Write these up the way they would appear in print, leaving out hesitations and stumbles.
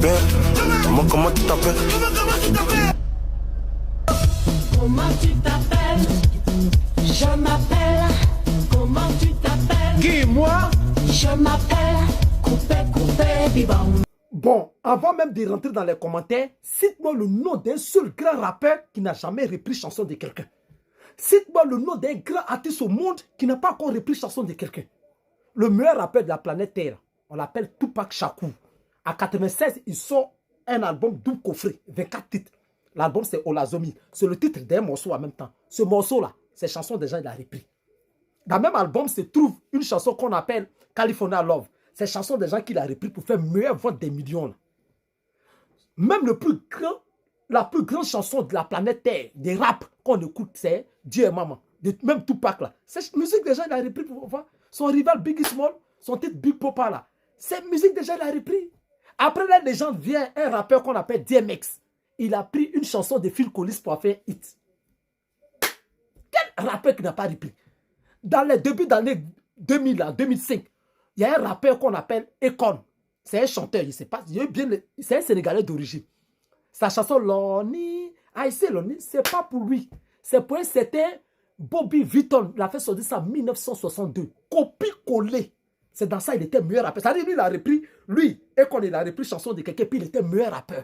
t'appelles? Comment tu t'appelles? Comment tu t'appelles? Je m'appelle. Comment tu t'appelles? Qui, moi? Je m'appelle. Coupé, bibam. Bon, avant même de rentrer dans les commentaires, cite-moi le nom d'un seul grand rappeur qui n'a jamais repris chanson de quelqu'un. Cite-moi le nom d'un grand artiste au monde qui n'a pas encore repris chanson de quelqu'un. Le meilleur rappeur de la planète Terre, on l'appelle Tupac Shakur. En 96, il sort un album double coffret, 24 titres. L'album, c'est Olazomi. C'est le titre d'un morceau en même temps. Ce morceau-là, ces chansons déjà, il a repris. Dans le même album se trouve une chanson qu'on appelle California Love. Ces chansons des gens qu'il a repris pour faire meilleure vente des millions. Là. Même la plus grande chanson de la planète Terre, des rap qu'on écoute, c'est Dieu et Maman. Même Tupac là. Cette musique déjà, il a repris pour voir. Son rival Biggie Small, son titre Big Papa là. Cette musique déjà, il a repris. Après là, les gens viennent, un rappeur qu'on appelle DMX. Il a pris une chanson de Phil Collins pour faire hit. Quel rappeur qui n'a pas repris? Dans les débuts d'année 2000, 2005, il y a un rappeur qu'on appelle Akon. C'est un chanteur, je ne sais pas, c'est un Sénégalais d'origine. Sa chanson Loni, c'est Loni, c'est pas pour lui. C'est pour un certain Bobby Vitton. Il a fait sortir ça en 1962. Copie-collé. C'est dans ça qu'il était meilleur rappeur. Ça veut dire lui, il a repris, lui, Akon, il a repris chanson de quelqu'un, puis il était meilleur rappeur.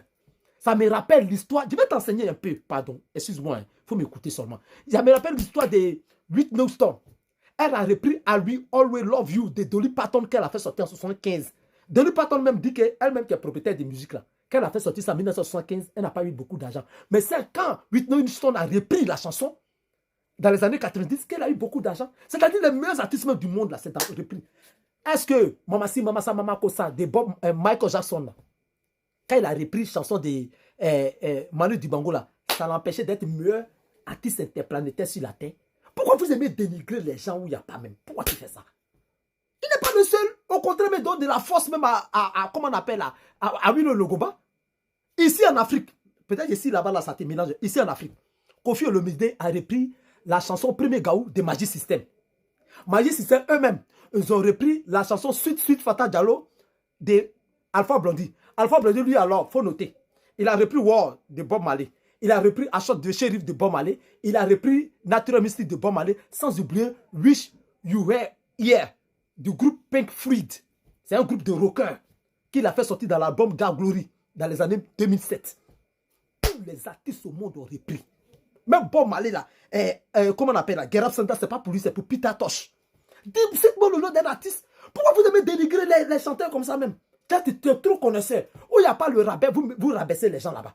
Ça me rappelle l'histoire, je vais t'enseigner un peu, pardon, excuse-moi, il faut m'écouter seulement. Ça me rappelle l'histoire de Whitney Houston. Elle a repris à lui Always Love You de Dolly Parton qu'elle a fait sortir en 1975. Dolly Parton même dit qu'elle-même qui est propriétaire de musique là, qu'elle a fait sortir ça en 1975, elle n'a pas eu beaucoup d'argent. Mais c'est quand Whitney Houston a repris la chanson, dans les années 90, qu'elle a eu beaucoup d'argent. C'est-à-dire les meilleurs artistes du monde là, c'est repris. Est-ce que Mama Si, Mama Sa, Mama Kosa de Michael Jackson là, quand il a repris la chanson de Manu Dibango là, ça l'empêchait d'être meilleur artiste interplanétaire sur la Terre? Pourquoi vous aimez dénigrer les gens où il n'y a pas même? Pourquoi tu fais ça? Il n'est pas le seul. Au contraire, il donne de la force même comment on appelle, à Wilo Logoba. Ici en Afrique, peut-être ici là-bas, là, ça te mélange. Ici en Afrique, Koffi Olomide a repris la chanson Premier Gaou de Magic System. Magic System eux-mêmes, ils ont repris la chanson Suite Fata Diallo de Alpha Blondy. Alpha Blondy, lui, alors, il faut noter. Il a repris War de Bob Marley. Il a repris Ashot de Sheriff de Bob Marley. Il a repris Natural Mystic de Bob Marley. Sans oublier Wish You Were Here du groupe Pink Floyd. C'est un groupe de rockers qu'il a fait sortir dans l'album God Glory dans les années 2007. Tous les artistes au monde ont repris. Même Bob Marley là, comment on appelle là, Get Up Santa, c'est pas pour lui, c'est pour Peter Tosh. Dites-moi le nom d'un artiste. Pourquoi vous aimez dénigrer les chanteurs comme ça même? Tu es trop connaisseur. Où il n'y a pas le rabais, vous rabaissez les gens là-bas.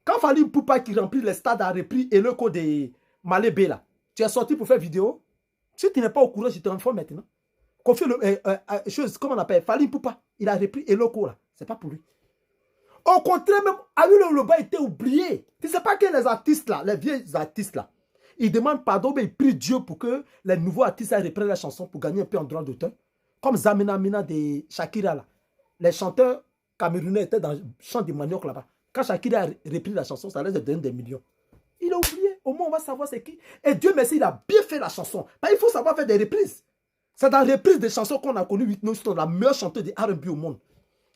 Quand Fally Poupa qui remplit les stades a repris et le code de Malébé là, tu es sorti pour faire vidéo. Si tu n'es pas au courant, je t'informe maintenant. Comment on appelle, Fally Poupa, il a repris et le code là. C'est pas pour lui. Au contraire, même, Awilo Loba était oublié. Tu ne sais pas que les artistes là, les vieux artistes là, ils demandent pardon, mais ils prient Dieu pour que les nouveaux artistes reprennent la chanson pour gagner un peu en droit d'auteur. Comme Zamina Mina de Shakira là. Les chanteurs camerounais étaient dans le champ de manioc là-bas. Quand Shakira a repris la chanson, ça laisse donner des millions. Il a oublié. Au moins, on va savoir c'est qui. Et Dieu merci, il a bien fait la chanson. Il faut savoir faire des reprises. C'est dans la reprise des chansons qu'on a connu Whitney Houston, la meilleure chanteuse de R&B au monde.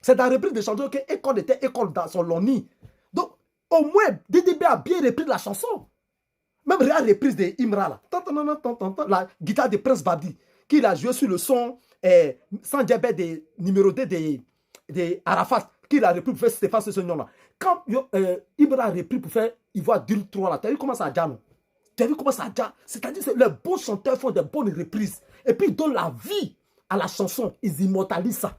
C'est dans la reprise des chansons que Akon était Akon dans son Loni. Donc, au moins, DDB a bien repris la chanson. Même la reprise de Imra, là. La guitare de Prince Badi, qu'il a joué sur le son sans diabète numéro 2 de Arafat, qu'il a repris pour faire Stéphane Sessegnon là. Quand Ibra a repris pour faire Ivoire Dune 3 là, tu as vu comment ça a déjà, non? Tu as vu comment ça a déjà? C'est-à-dire que les bons chanteurs font de bonnes reprises. Et puis ils donnent la vie à la chanson. Ils immortalisent ça.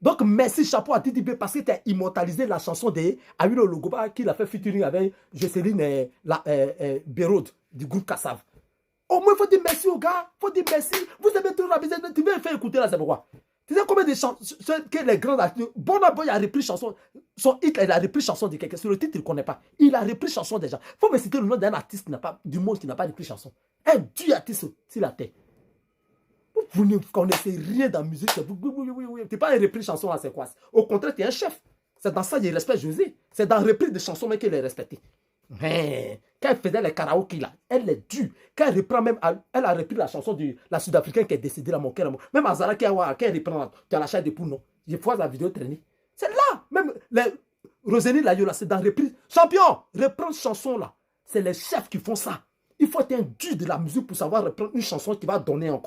Donc merci, chapeau à Didi B parce que tu as immortalisé la chanson de Awilo Logoba qu'il a fait featuring avec Jocelyne Bérode du groupe Kassav. Au moins, il faut dire merci aux gars. Il faut dire merci. Vous avez tout ravisé. Tu veux faire écouter là, c'est pourquoi? Tu sais combien de chansons que les grands artistes. Burna Boy a repris chanson. Son hit, il a repris chanson de quelqu'un. Sur le titre, il ne connaît pas. Il a repris chanson déjà. Il faut me citer le nom d'un artiste du monde qui n'a pas repris chanson. Un dieu artiste sur la terre. Vous ne connaissez rien dans la musique. Tu n'es pas un repris chanson là, c'est quoi? Au contraire, tu es un chef. C'est dans ça qu'il respecte José. C'est dans la reprise de chansons qu'il est respecté. Mais quand elle faisait les karaokés là, elle est due. Quand elle reprend même, elle a repris la chanson de la Sud-Africaine qui est décédée là, mon cœur. Même Azara qui elle reprend, tu as la chair de poule, non? Je vois la vidéo traîner. C'est là, même Les Roselyne Layo, là, c'est dans reprise. Champion, reprendre chanson là. C'est les chefs qui font ça. Il faut être un dieu de la musique pour savoir reprendre une chanson qui va donner encore.